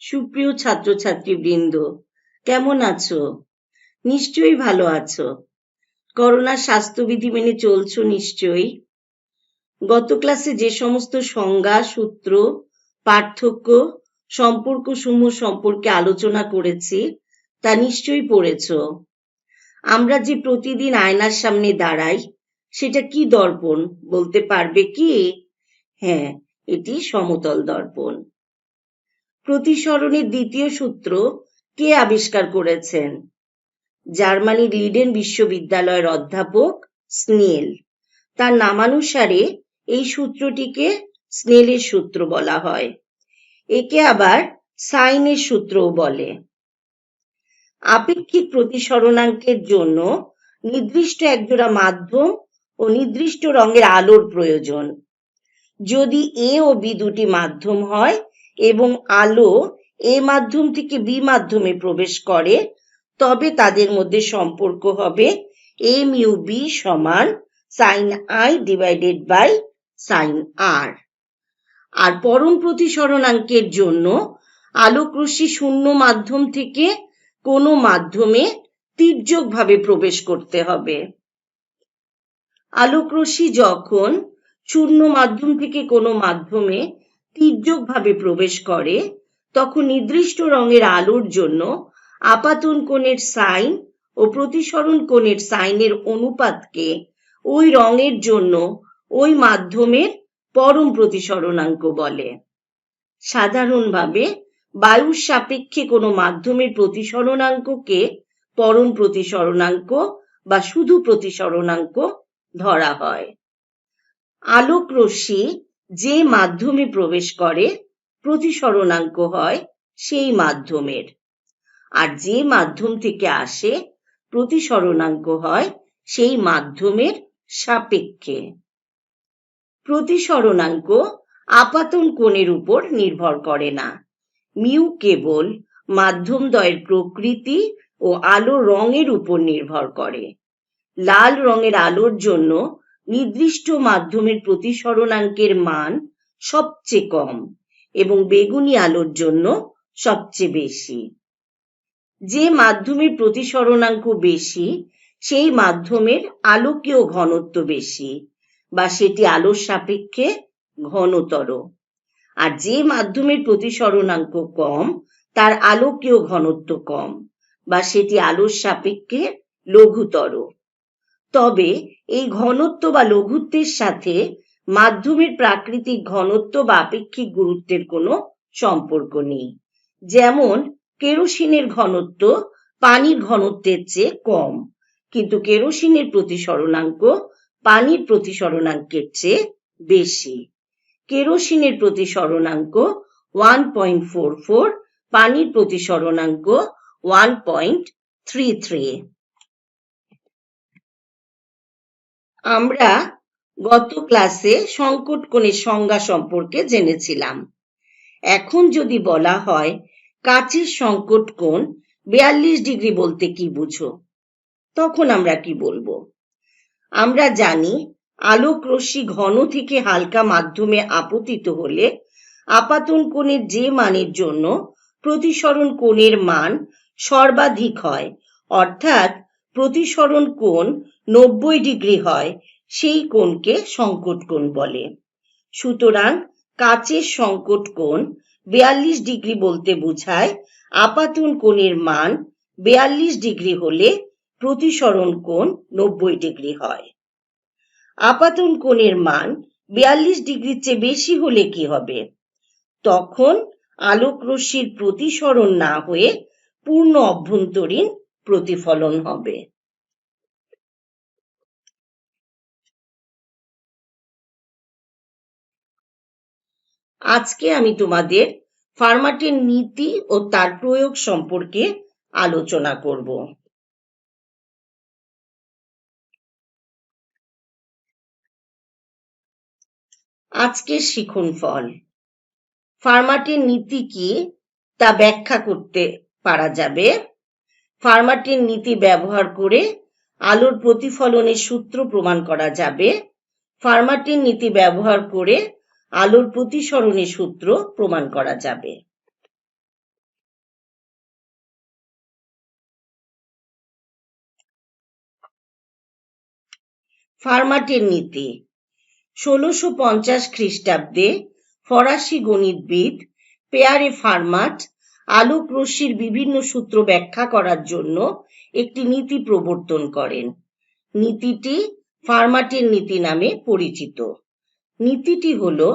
সুপ্রিয় ছাত্রছাত্রীবৃন্দ, কেমন আছো? নিশ্চয়ই ভালো আছো। করোনার স্বাস্থ্যবিধি মেনে চলছো নিশ্চয়ই। গত ক্লাসে যে সমস্ত সংজ্ঞা, সূত্র, পার্থক্য, সম্পর্কসমূহ সম্পর্কে আলোচনা করেছি তা নিশ্চয়ই পড়েছো। আমরা যে প্রতিদিন আয়নার সামনে দাঁড়াই, সেটা কি দর্পণ বলতে পারবে কি? হ্যাঁ, এটি সমতল দর্পণ। প্রতিসরণের দ্বিতীয় সূত্র কে আবিষ্কার করেছেন? জার্মানির লিডেন বিশ্ববিদ্যালয়ের অধ্যাপক স্নেল। তার নামানুসারে এই সূত্রটিকে স্নেলের সূত্র বলা হয়। একে আবার সাইনের সূত্রও বলে। আপেক্ষিক প্রতিসরণাঙ্কের জন্য নির্দিষ্ট একজোড়া মাধ্যম ও নির্দিষ্ট রঙের আলোর প্রয়োজন। যদি এ ও বি দুটি মাধ্যম হয় এবং আলো এ মাধ্যম থেকে বি মাধ্যমে প্রবেশ করে, তবে তাদের মধ্যে সম্পর্ক হবে এ মিউ বি সমান sine I divided by sine R. আর পরম প্রতিসরণাঙ্কের জন্য আলোকরশ্মি শূন্য মাধ্যম থেকে কোনো মাধ্যমে তির্যকভাবে প্রবেশ করতে হবে। আলোকরশ্মি যখন শূন্য মাধ্যম থেকে কোনো মাধ্যমে তির্যকভাবে প্রবেশ করে, তখন নির্দিষ্ট রঙের আলোর জন্য আপাতন কোণের সাইন ও প্রতিসরণ কোণের সাইনের অনুপাতকে ওই রঙের জন্য ওই মাধ্যমের পরম প্রতিসরণাঙ্ক বলে। সাধারণভাবে বায়ুর সাপেক্ষে কোনো মাধ্যমের প্রতিসরণাঙ্ককে পরম প্রতিসরণাঙ্ক বা শুধু প্রতিসরণাঙ্ক ধরা হয়। আলোক রশ্মি যে মাধ্যমে প্রবেশ করে, প্রতিসরণাঙ্ক হয় সেই মাধ্যমের, আর যে মাধ্যম থেকে আসে, প্রতিসরণাঙ্ক হয় সেই মাধ্যমের সাপেক্ষে। প্রতিসরণাঙ্ক আপাতন কোণের উপর নির্ভর করে না। মিউ কেবল মাধ্যমদ্বয়ের প্রকৃতি ও আলোর রঙের উপর নির্ভর করে। লাল রঙের আলোর জন্য নির্দিষ্ট মাধ্যমের প্রতিসরণাঙ্কের মান সবচেয়ে কম এবং বেগুনি আলোর জন্য সবচেয়ে বেশি। যে মাধ্যমের প্রতিসরণাঙ্ক বেশি, সেই মাধ্যমের আলোকীয় ঘনত্ব বেশি, বা সেটি আলোর সাপেক্ষে ঘনতর। আর যে মাধ্যমের প্রতিসরণাঙ্ক কম, তার আলোকীয় ঘনত্ব কম, বা সেটি আলোর সাপেক্ষে লঘুতর। তবে এই ঘনত্ব বা লঘুত্বের সাথে মাধ্যমের প্রাকৃতিক ঘনত্ব বা আপেক্ষিক গুরুত্বের কোনো সম্পর্ক নেই। যেমন কেরোসিনের ঘনত্ব পানির ঘনত্বের চেয়ে কম, কিন্তু কেরোসিনের প্রতিসরণাঙ্ক পানির প্রতিসরণাঙ্কের চেয়ে বেশি। কেরোসিনের প্রতিসরণাঙ্ক 1.44, পানির প্রতিসরণাঙ্ক 1.33। আমরা গত ক্লাসে সংকট কোণের সংজ্ঞা সম্পর্কে জেনেছিলাম। এখন যদি বলা হয় কাচের সংকট কোণ 42 ডিগ্রি বলতে কি বুঝো, তখন আমরা কি বলবো? আমরা জানি আলোক রশ্মি ঘন থেকে হালকা মাধ্যমে আপতিত হলে আপাতন কোণের যে মানের জন্য প্রতিসরণ কোণের মান সর্বাধিক হয়, অর্থাৎ প্রতিসরণ কোণ 90 ডিগ্রি হয়, সেই কোণকে সংকট কোণ বলে। সুতরাং কাচের সংকট কোণ 42 ডিগ্রি বলতে বোঝায় আপাতন কোণের মান 42 ডিগ্রি হলে প্রতিসরণ কোণ 90 ডিগ্রি হয়। আপাতন কোণের মান 42 ডিগ্রির চেয়ে বেশি হলে কি হবে? তখন আলোক রশ্মির প্রতিসরণ না হয়ে পূর্ণ অভ্যন্তরীণ প্রতিফলন হবে। আজকে আমি তোমাদের ফার্মাটের নীতি ও তার প্রয়োগ সম্পর্কে আলোচনা করব। আজকের শিখন ফল। ফার্মাটের নীতি কি তা ব্যাখ্যা করতে পারা যাবে। ফার্মাটের নীতি ব্যবহার করে আলোর প্রতিফলনের সূত্র প্রমাণ করা যাবে। ফার্মাটের নীতি ব্যবহার করে আলোর প্রতিসরণের সূত্র প্রমাণ করা যাবে। ফার্মাটের নীতি। 1650 খ্রিস্টাব্দে ফরাসি গণিতবিদ পেয়ারে ফার্মাট আলোক রশ্মির বিভিন্ন সূত্র ব্যাখ্যা করার জন্য একটি নীতি প্রবর্তন করেন। নীতিটি ফার্মাটের নীতি নামে পরিচিত। নীতিটি হলো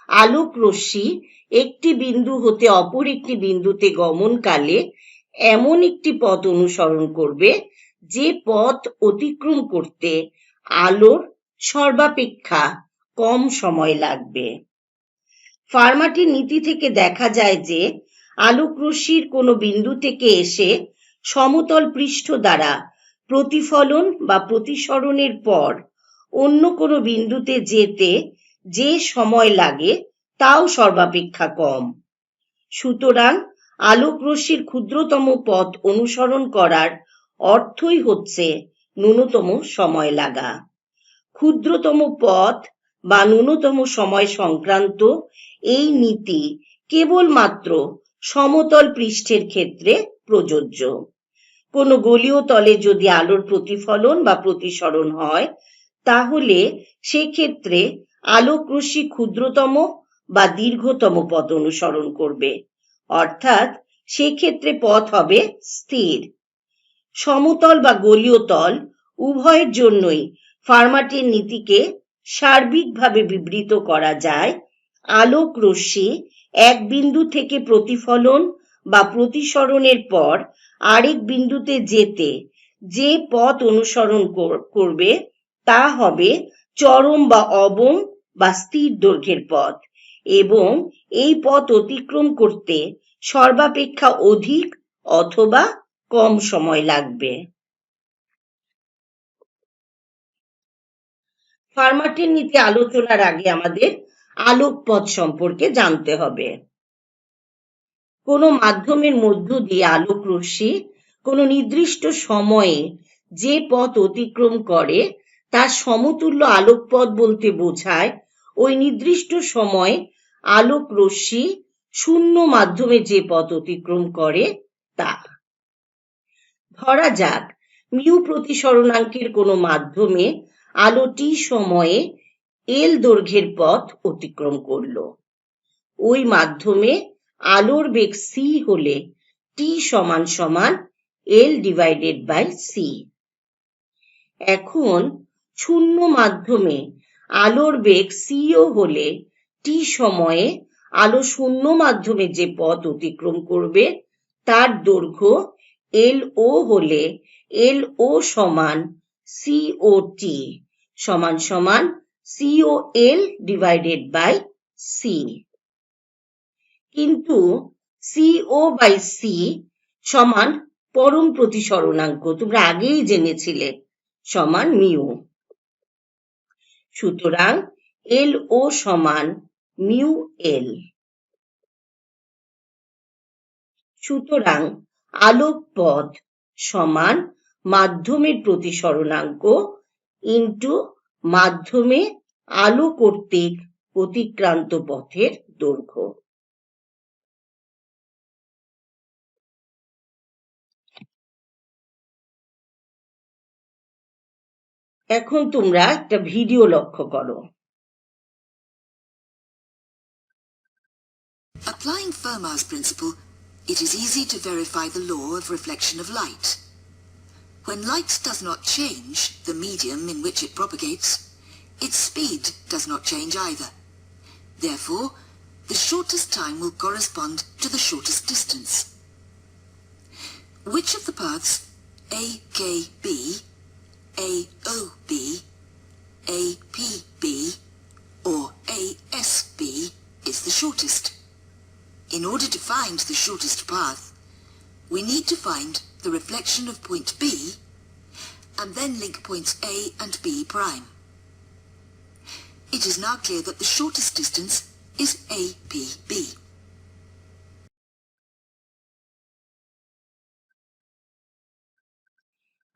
আলোক রশ্মি একটি বিন্দু হতে অপর একটি বিন্দুতে গমনকালে এমন একটি পথ অনুসরণ করবে যে পথ অতিক্রম করতে আলোর সর্বাপেক্ষা কম সময় লাগবে। ফার্মাটের নীতি থেকে দেখা যায় যে আলোক রশ্মির কোনো বিন্দু থেকে এসে সমতল পৃষ্ঠ দ্বারা প্রতিফলন বা প্রতিসরণের পর অন্য কোনো বিন্দুতে যেতে যে সময় লাগে তাও সর্বাপেক্ষা কম। সুতরাং আলোক রশ্মির ক্ষুদ্রতম পথ অনুসরণ করার অর্থই হচ্ছে ন্যূনতম সময় লাগা। ক্ষুদ্রতম পথ বা ন্যূনতম সময় সংক্রান্ত এই নীতি কেবলমাত্র সমতল পৃষ্ঠের ক্ষেত্রে প্রযোজ্য। কোনো গোলীয় তলে যদি আলোর প্রতিফলন বা প্রতিসরণ হয় তাহলে সেক্ষেত্রে আলোক রশ্মি ক্ষুদ্রতম বা দীর্ঘতম পথ অনুসরণ করবে, অর্থাৎ সেক্ষেত্রে পথ হবে স্থির। সমতল বা গোলীয় তল উভয়ের জন্যই ফার্মাটের নীতিকে সার্বিকভাবে বিবৃত করা যায় আলোক রশ্মি এক বিন্দু থেকে প্রতিফলন বা প্রতিসরণের পর আরেক বিন্দুতে যেতে যে পথ অনুসরণ করবে তা হবে চরম বা অবম বা স্থির দৈর্ঘ্যের পথ, এবং এই পথ অতিক্রম করতে সর্বাপেক্ষা অধিক অথবা কম সময় লাগবে। ফার্মাটের নীতি আলোচনার আগে আমাদের আলোক পথ সম্পর্কে জানতে হবে। কোনো মাধ্যমের মধ্য দিয়ে আলোক রশ্মি কোনো নির্দিষ্ট সময়ে যে পথ অতিক্রম করে তার সমতুল্য আলোক পথ বলতে বোঝায় ওই নির্দিষ্ট সময় আলোক রশ্মি শূন্য মাধ্যমে যে পথ অতিক্রম করে তা। ধরা যাক মিউ প্রতিসরণাঙ্কের কোনো মাধ্যমে আলো টি সময়ে এল দৈর্ঘ্যের পথ অতিক্রম করলো। ওই মাধ্যমে আলোর বেগ সি হলে টি সমান সমান এল ডিভাইডেড বাই সি। এখন শূন্য মাধ্যমে আলোর বেগ সিও হলে টি সময়ে আলো শূন্য মাধ্যমে যে পথ অতিক্রম করবে তার দৈর্ঘ্য এল ও হলে এল ও সমান সিও টি সমান সমান CO L divided by C. কিন্তু সিও বাই সি সমান পরম প্রতিসরণাঙ্ক, তোমরা আগেই জেনেছিলে, সমান মিউ। সুতরাং এল ও সমান মিউ এল। সুতরাং আলোক পথ সমান মাধ্যমের প্রতিসরণাঙ্ক ইন্টু মাধ্যমে আলো কর্তৃক অতিক্রান্ত পথের দৈর্ঘ্য। এখন তোমরা একটা ভিডিও লক্ষ্য করো। Applying Fermat's principle, it is easy to verify the law of reflection of light. When light does not change the medium in which it propagates, its speed does not change either. Therefore, the shortest time will correspond to the shortest distance. Which of the paths AKB, AOB, APB, or ASB is the shortest? In order to find the shortest path, we need to find the reflection of point B and then link points A and B prime. It is now clear that the shortest distance is APB.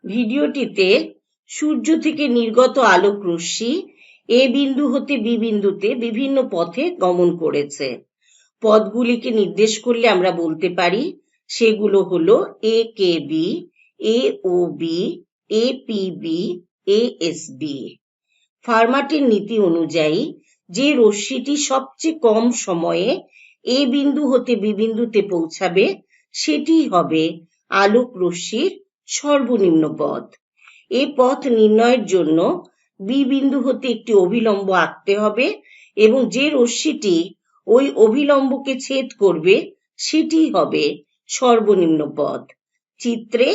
ভিডিওটিতে সূর্য থেকে নির্গত আলোক রশ্মি এ বিন্দু হতে B বিন্দুতে বিভিন্ন পথে গমন করেছে। পথগুলিকে নির্দেশ করলে আমরা বলতে পারি সেগুলো হলো A K B, A O B, A P B, A S B. ফার্মাটের নীতি অনুযায়ী যে রশ্মিটি সবচেয়ে কম সময়ে এ বিন্দু হতে বি বিন্দুতে পৌঁছাবে সেটিই হবে আলোক রশ্মির সর্বনিম্ন পথ। এ পথ নির্ণয়ের জন্য বি বিন্দু হতে একটি অভিলম্ব আঁকতে হবে এবং যে রশ্মিটি ওই অভিলম্বকে ছেদ করবে সেটিই হবে সর্বনিম্ন পথ। চিত্রে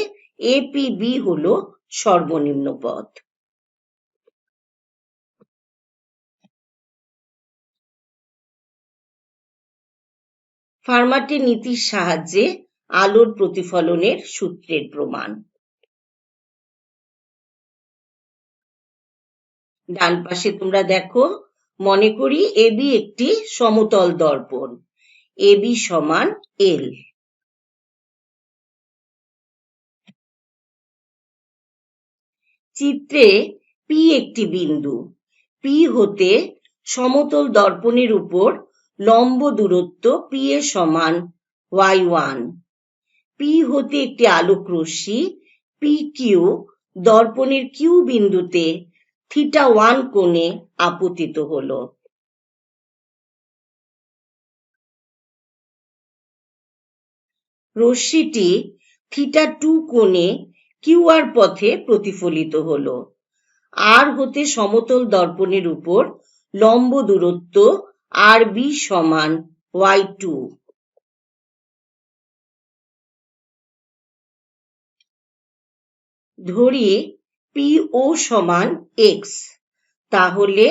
এপিবি হলো সর্বনিম্ন পথ। ফার্মাটের নীতির সাহায্যে আলোর প্রতিফলনের সূত্রের প্রমাণ। ডান পাশে তোমরা দেখো, মনে করি এবি একটি সমতল দর্পণ, এবি সমান এল। চিত্রে পি একটি বিন্দু, পি হতে সমতল দর্পণের উপর লম্ব দূরত্ব পি এর সমান y1। পি হতে একটি আলোক রশ্মি পি কিউ দর্পণের কিউ বিন্দুতে θ1 কোণে আপতিত হলো। রশ্মিটি θ2 কোণে কিউআর পথে প্রতিফলিত হলো। আর হতে সমতল দর্পণের উপর লম্ব দূরত্ব আর বি সমান y2। ধরি PO সমান x, তাহলে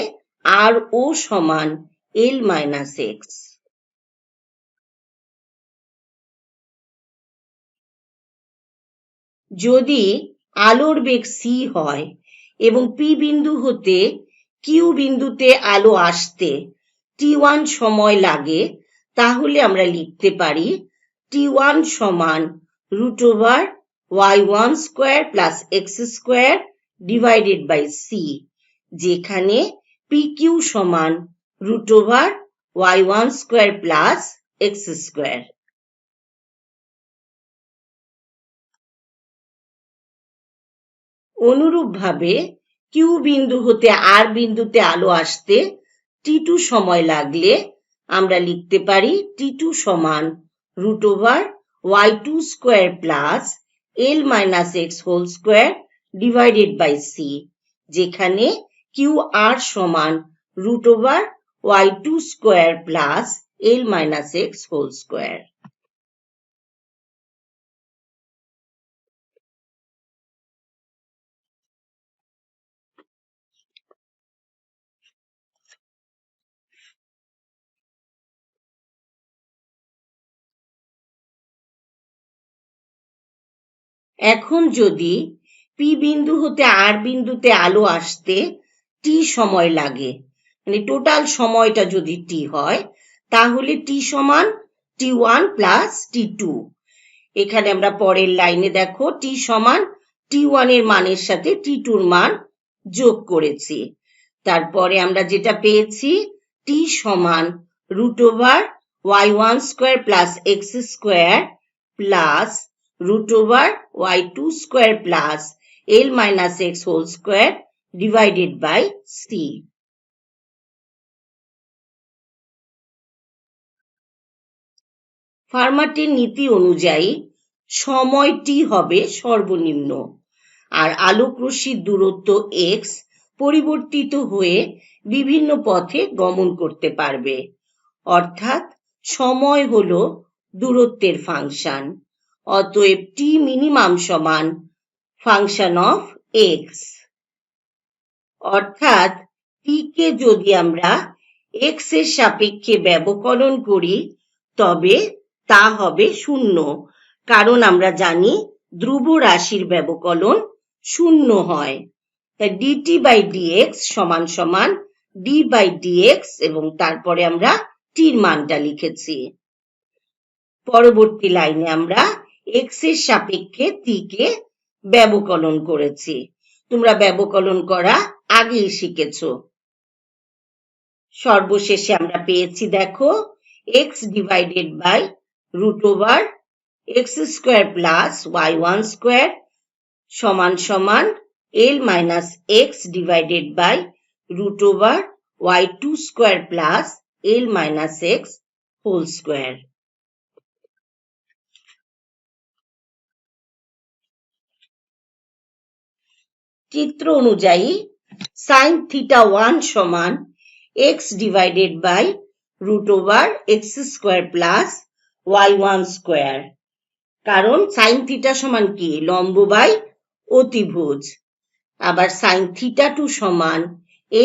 RO সমান L - x। যদি আলোর বেগ c হয় এবং P বিন্দু হতে Q বিন্দুতে আলো আসতে t1 সময় লাগে, তাহলে আমরা লিখতে পারি t1 সমান √y1² + x² divided by c, যেখানে PQ সমান √y1² + x²। অনুরূপভাবে কিউ বিন্দু হতে আর বিন্দুতে আলো আসতে t2 সময় লাগলে আমরা লিখতে পারি t2 সমান √y2² + L - x² divided by c, যেখানে কিউ আর সমান √y2² + L - x²। এখন যদি পি বিন্দু হতে আর বিন্দুতে আলো আসতে টি সময় লাগে, মানে টোটাল সময়টা যদি টি হয়, তাহলে টি সমান t1 + t2। এখানে আমরা পরের লাইনে দেখো টি সমান t1 এর মানের সাথে t2 মান যোগ করেছি। তারপরে আমরা যেটা পেয়েছি টি সমান √y1² + x² plus √y2² + L - x² divided by c। ফার্মাটের নীতি অনুযায়ী সময় t হবে সর্বনিম্ন, আর আলোক রশ্মির দূরত্ব x পরিবর্তিত হয়ে বিভিন্ন পথে গমন করতে পারবে, অর্থাৎ সময় হলো দূরত্বের ফাংশন। অতএব t মিনিমাম সমান ফাংশন অফ x, অর্থাৎ t কে যদি আমরা x এর সাপেক্ষে ব্যবকলন করি তবে তা হবে 0, কারণ আমরা জানি ধ্রুব রাশির ব্যবকলন 0 হয়। তাই dt/dx সমান সমান d/dx এবং তারপরে আমরা t এর মানটা লিখেছি। পরবর্তী লাইনে আমরা x এর সাপেক্ষে t কে ব্যবকলন করেছি। তোমরা ব্যবকলন করা আগেই শিখেছো। সর্বশেষে আমরা পেয়েছি দেখো x divided by √x² + y1² সমান সমান L - x divided by √y2 square plus l minus x whole square. চিত্র অনুযায়ী sin θ1 সমান x divided by √x square plus y1 square. কারণ sin θ সমান কি? লম্ব বাই অতিভুজ। আবার sin θ2 সমান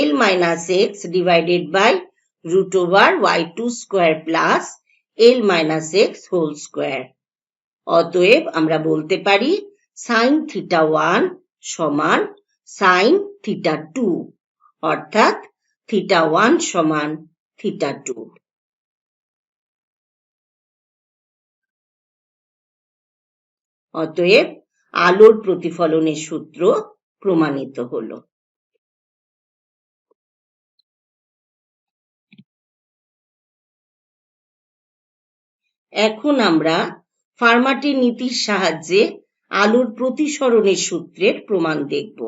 l minus x divided by √y2 square plus l minus x whole square. অতএব আমরা বলতে পারি sin θ1 সমান sin θ2, অর্থাৎ θ1 সমান θ2। অতএব আলোর প্রতিফলনের সূত্র প্রমাণিত হলো। এখন আমরা ফার্মাটির নীতির সাহায্যে আলোর প্রতিসরণের সূত্রের প্রমাণ দেখব।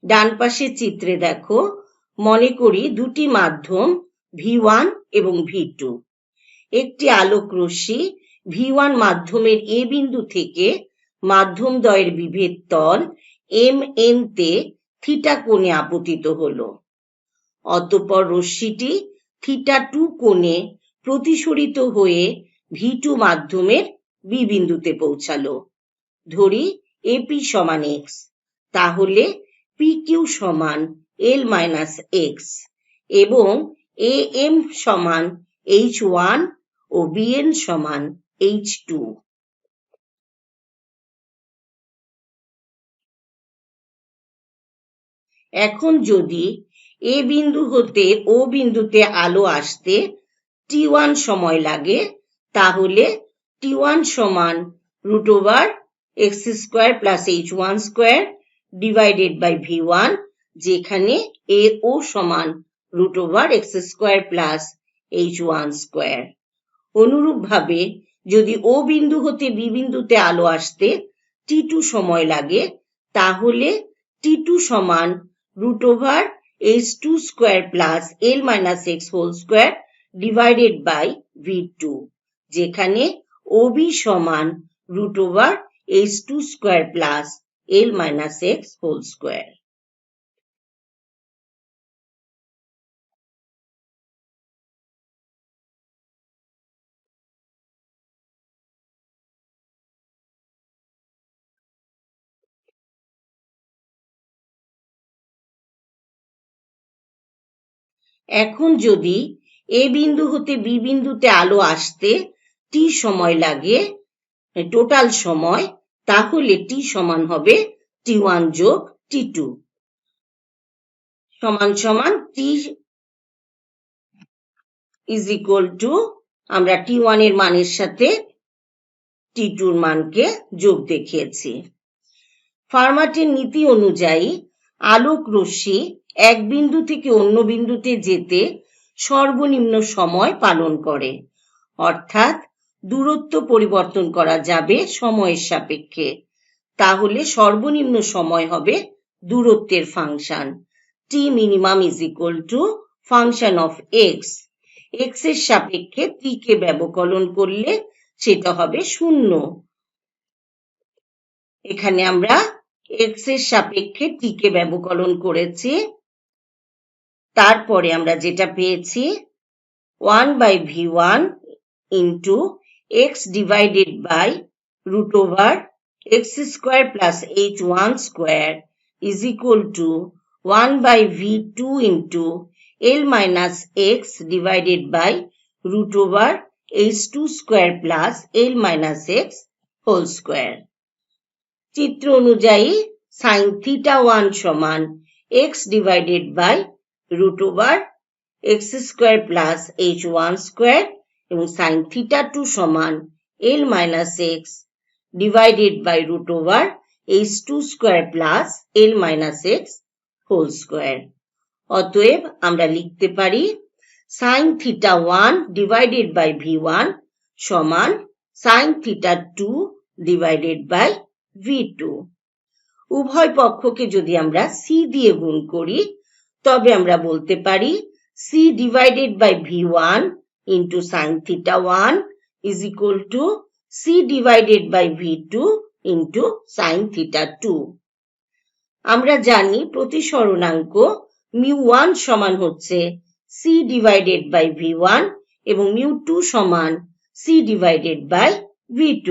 ডান পাশের চিত্রে দেখো, মনে করি দুটি মাধ্যম V1 এবং V2। একটি আলোক রশ্মি V1 মাধ্যমের A বিন্দু থেকে মাধ্যমদ্বয়ের বিভেদ তল MN তে থিটা কোণে আপতিত হলো। অতঃপর রশ্মিটি θ2 কোণে প্রতিসরিত হয়ে V2 মাধ্যমের B বিন্দুতে পৌঁছালো। ধরি AP সমান x, তাহলে PQ সমান l minus x এবং AM সমান H1 ও BN সমান H2। এখন যদি A বিন্দু হতে O বিন্দুতে আলো আসতে T1 সময় লাগে, তাহলে T1 সমান √x square plus H1 square divided by V1, যেখানে AO সমান √x square plus H1 square। অনুরূপভাবে যদি O বিন্দু হতে B বিন্দুতে আলো আসতে T2 সময় লাগে, তাহলে T2 সমান √h2 square plus l minus x whole square divided by V2, যেখানে OB সমান √h2 square plus l minus x whole square। এখন যদি A বিন্দু হতে B বিন্দুতে আলো আসতে T সময় লাগে, টোটাল সময়, তাহলে T সমান হবে T1 যোগ T2 সমান সমান T is equal to, আমরা T1 এর মানের সাথে T2 এর মানকে যোগ দেখিয়েছি। ফার্মাটির নীতি অনুযায়ী আলোক রশ্মি এক বিন্দু থেকে অন্য বিন্দুতে যেতে সর্বনিম্ন সময় পালন করে, অর্থাৎ দূরত্ব পরিবর্তন করা যাবে সময়ের সাপেক্ষে। তাহলে সর্বনিম্ন সময় হবে দূরত্বের function. T minimum is equal to function of x. x এর সাপেক্ষে t কে ব্যবকলন করলে সেটা হবে 0। এখানে আমরা x এর সাপেক্ষে t কে ব্যবকলন করেছি। তারপরে আমরা যেটা পেয়েছি 1/v1 into x divided by √x square plus h1 square is equal to 1/v2 into l minus x divided by √h2 square plus l minus x whole square। চিত্র অনুযায়ী sin θ1 সমান x divided by √x square plus h1 square এবং sin θ2 সমান l minus x divided by √h2 square plus l minus x whole square। অতএব আমরা লিখতে পারি sin θ1 divided by V1 সমান sin θ2 divided by v2। উভয় পক্ষকে যদি আমরা c দিয়ে গুণ করি তবে আমরা বলতে পারি c divided by v1 into sin theta 1 is equal to c divided by v2 into sin theta 2। আমরা জানি প্রতিসরণাঙ্ক mu1 সমান হচ্ছে c divided by v1 এবং mu2 সমান c divided by v2।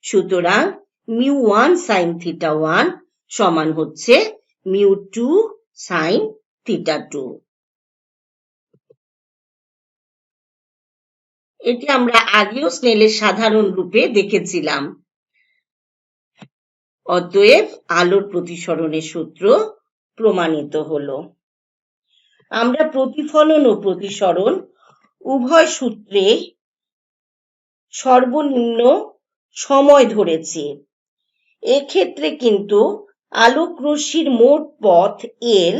সুতরাং mu1 sin theta 1 সমান হচ্ছে mu2 sin theta 2। এটি আমরা আগেও স্নেলের সাধারণ রূপে দেখেছিলাম। অতএব আলোর প্রতিসরণের সূত্র প্রমাণিত হলো। আমরা প্রতিফলন ও প্রতিসরণ উভয় সূত্রে সর্বনিম্ন সময় ধরেছি। এক্ষেত্রে কিন্তু আলোক রশ্মির মোট পথ l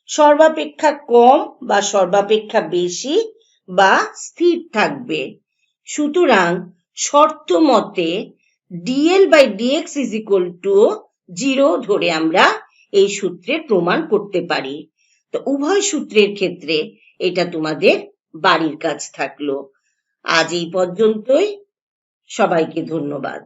সর্বাপেক্ষা কম বা সর্বাপেক্ষা বেশি বা স্থির থাকবে। সুতরাং শর্ত মতে dl by dx is equal to 0 ধরে আমরা এই সূত্রের প্রমাণ করতে পারি। তো উভয় সূত্রের ক্ষেত্রে এটা তোমাদের বাড়ির কাজ থাকলো। আজ এই পর্যন্তই। সবাইকে ধন্যবাদ।